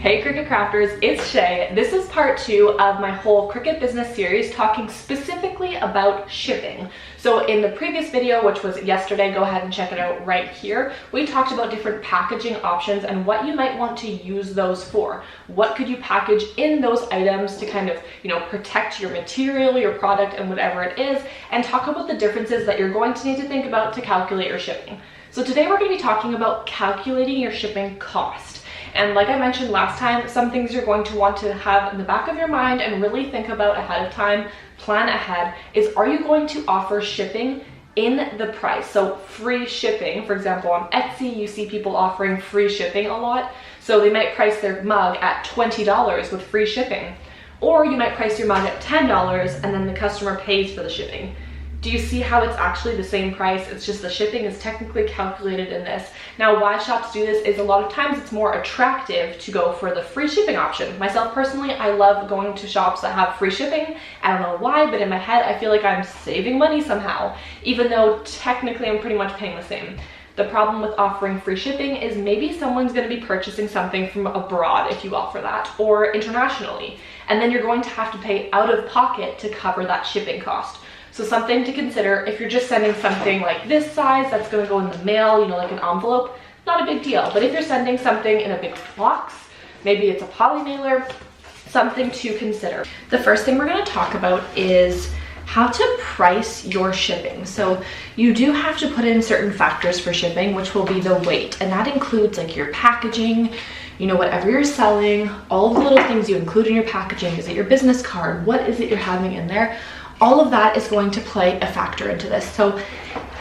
Hey Cricut Crafters, it's Shay. This is part 2 of my whole Cricut business series talking specifically about shipping. So in the previous video, which was yesterday, go ahead and check it out right here, we talked about different packaging options and what you might want to use those for. What could you package in those items to kind of, protect your material, your product, and whatever it is, and talk about the differences that you're going to need to think about to calculate your shipping. So today we're going to be talking about calculating your shipping cost. And like I mentioned last time, some things you're going to want to have in the back of your mind and really think about ahead of time, plan ahead, is are you going to offer shipping in the price? So free shipping, for example, on Etsy, you see people offering free shipping a lot. So they might price their mug at $20 with free shipping. Or you might price your mug at $10 and then the customer pays for the shipping. Do you see how it's actually the same price? It's just the shipping is technically calculated in this. Now, why shops do this is a lot of times it's more attractive to go for the free shipping option. Myself personally, I love going to shops that have free shipping. I don't know why, but in my head, I feel like I'm saving money somehow, even though technically I'm pretty much paying the same. The problem with offering free shipping is maybe someone's going to be purchasing something from abroad if you offer that, or internationally, and then you're going to have to pay out of pocket to cover that shipping cost. So something to consider, if you're just sending something like this size that's going to go in the mail, like an envelope, not a big deal. But if you're sending something in a big box, maybe it's a poly mailer, something to consider. The first thing we're going to talk about is how to price your shipping. So you do have to put in certain factors for shipping, which will be the weight, and that includes like your packaging, whatever you're selling, all of the little things you include in your packaging. Is it your business card? What is it you're having in there? All of that is going to play a factor into this. So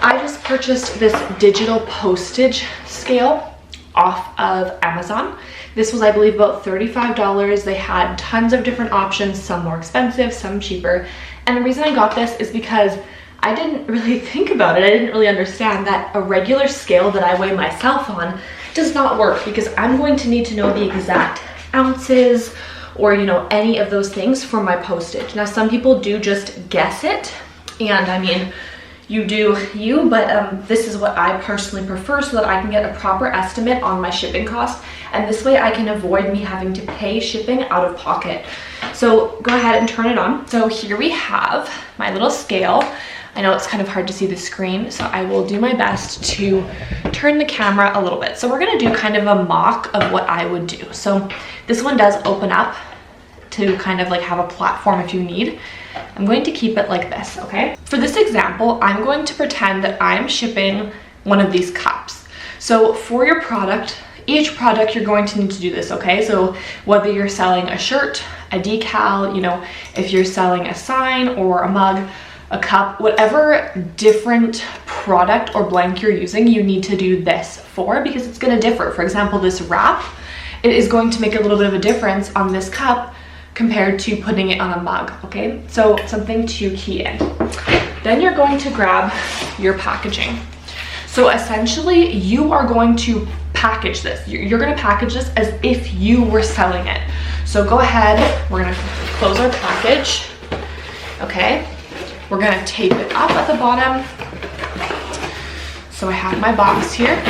I just purchased this digital postage scale off of Amazon. This was, I believe, about $35. They had tons of different options, some more expensive, some cheaper. And the reason I got this is because I didn't really think about it. I didn't really understand that a regular scale that I weigh myself on does not work, because I'm going to need to know the exact ounces or any of those things for my postage. Now some people do just guess it, and I mean, you do you, but this is what I personally prefer so that I can get a proper estimate on my shipping cost, and this way I can avoid me having to pay shipping out of pocket. So go ahead and turn it on. So here we have my little scale. I know it's kind of hard to see the screen, so I will do my best to turn the camera a little bit. So we're gonna do kind of a mock of what I would do. So this one does open up to kind of like have a platform if you need. I'm going to keep it like this, okay? For this example, I'm going to pretend that I'm shipping one of these cups. So for your product, each product you're going to need to do this, okay? So whether you're selling a shirt, a decal, if you're selling a sign or a mug, a cup, whatever different product or blank you're using, you need to do this for, because it's going to differ. For example, this wrap, it is going to make a little bit of a difference on this cup compared to putting it on a mug, okay? So something to key in. Then you're going to grab your packaging. So essentially you are going to package this. You're going to package this as if you were selling it. So go ahead, we're going to close our package, okay? We're gonna tape it up at the bottom. So I have my box here,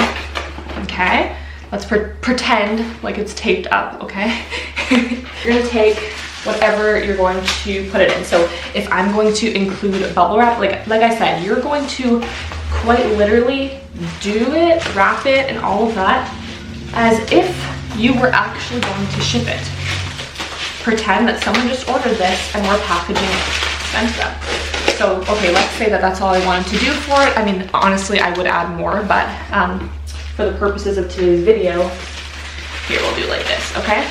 okay? Let's pretend like it's taped up, okay? You're gonna take whatever you're going to put it in. So if I'm going to include bubble wrap, like I said, you're going to quite literally do it, wrap it, and all of that as if you were actually going to ship it. Pretend that someone just ordered this and we're packaging it, sent them. So, okay, let's say that that's all I wanted to do for it. I mean, honestly, I would add more, but for the purposes of today's video, here we'll do like this, okay?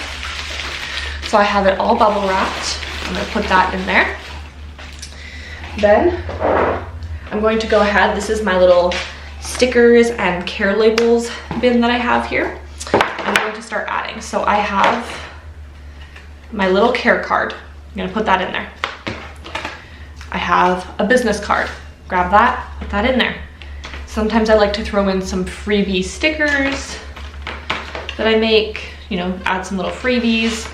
So I have it all bubble wrapped. I'm gonna put that in there. Then I'm going to go ahead, this is my little stickers and care labels bin that I have here. I'm going to start adding. So I have my little care card. I'm gonna put that in there. I have a business card. Grab that, put that in there. Sometimes I like to throw in some freebie stickers that I make, add some little freebies.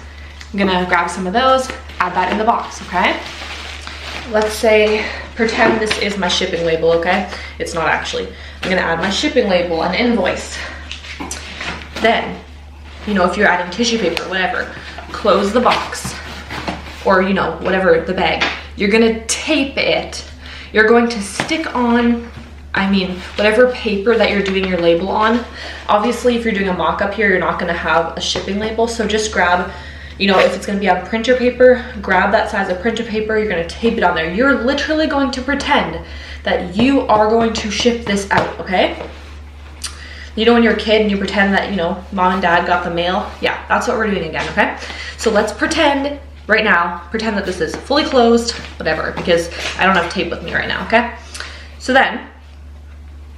I'm gonna grab some of those, add that in the box, okay? Let's say, pretend this is my shipping label, okay? It's not actually. I'm gonna add my shipping label, an invoice. Then you know, if you're adding tissue paper, whatever, close the box or, you know, whatever, the bag. You're gonna tape it. You're going to stick on, I mean, whatever paper that you're doing your label on. Obviously, if you're doing a mock-up here, you're not gonna have a shipping label, so just grab, you know, if it's gonna be on printer paper, grab that size of printer paper, you're gonna tape it on there. You're literally going to pretend that you are going to ship this out, okay? You know when you're a kid and you pretend that, you know, mom and dad got the mail? Yeah, that's what we're doing again, okay? So let's pretend right now, pretend that this is fully closed, whatever, because I don't have tape with me right now, okay? So then,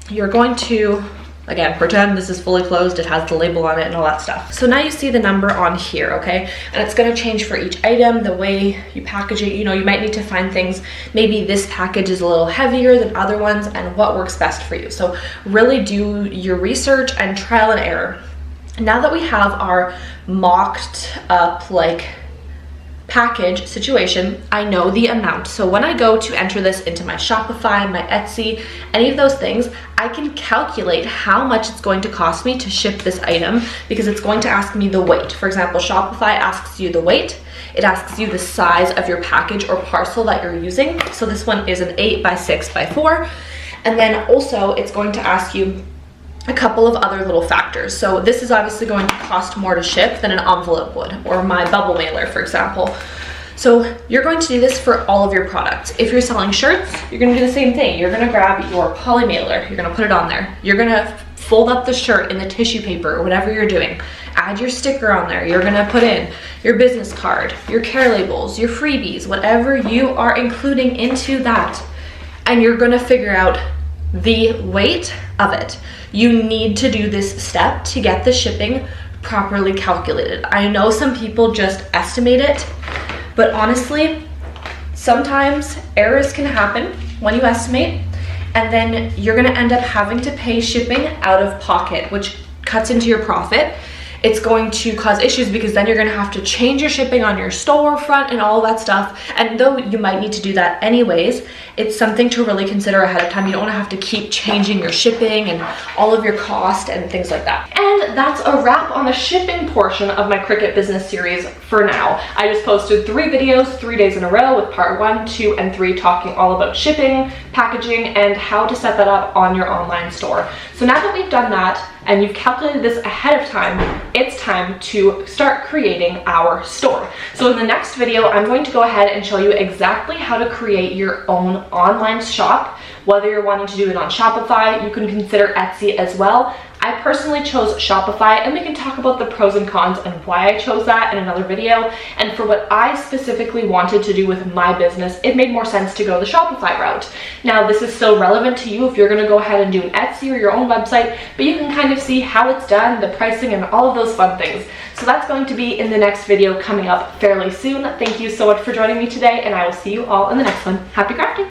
you're going to, again, pretend this is fully closed, it has the label on it and all that stuff. So now you see the number on here, okay? And it's gonna change for each item, the way you package it. You know, you might need to find things, maybe this package is a little heavier than other ones and what works best for you. So really do your research and trial and error. Now that we have our mocked up, like, package situation, I know the amount. So when I go to enter this into my Shopify, my Etsy, any of those things, I can calculate how much it's going to cost me to ship this item because it's going to ask me the weight. For example, Shopify asks you the weight. It asks you the size of your package or parcel that you're using. So this one is an 8x6x4. And then also it's going to ask you a couple of other little factors. So this is obviously going to cost more to ship than an envelope would, or my bubble mailer, for example. So you're going to do this for all of your products. If you're selling shirts, you're gonna do the same thing. You're gonna grab your poly mailer, you're gonna put it on there. You're gonna fold up the shirt in the tissue paper or whatever you're doing. Add your sticker on there. You're gonna put in your business card, your care labels, your freebies, whatever you are including into that. And you're gonna figure out the weight of it. You need to do this step to get the shipping properly calculated. I know some people just estimate it, but honestly, sometimes errors can happen when you estimate, and then you're gonna end up having to pay shipping out of pocket, which cuts into your profit. It's going to cause issues because then you're gonna have to change your shipping on your storefront and all that stuff. And though you might need to do that anyways, it's something to really consider ahead of time. You don't wanna have to keep changing your shipping and all of your cost and things like that. And that's a wrap on the shipping portion of my Cricut business series for now. I just posted 3 videos, 3 days in a row with part 1, 2, and 3 talking all about shipping, packaging, and how to set that up on your online store. So now that we've done that, and you've calculated this ahead of time, it's time to start creating our store. So in the next video, I'm going to go ahead and show you exactly how to create your own online shop. Whether you're wanting to do it on Shopify, you can consider Etsy as well. I personally chose Shopify, and we can talk about the pros and cons and why I chose that in another video. And for what I specifically wanted to do with my business, it made more sense to go the Shopify route. Now, this is still relevant to you if you're gonna go ahead and do an Etsy or your own website, but you can kind of see how it's done, the pricing, and all of those fun things. So that's going to be in the next video coming up fairly soon. Thank you so much for joining me today, and I will see you all in the next one. Happy crafting!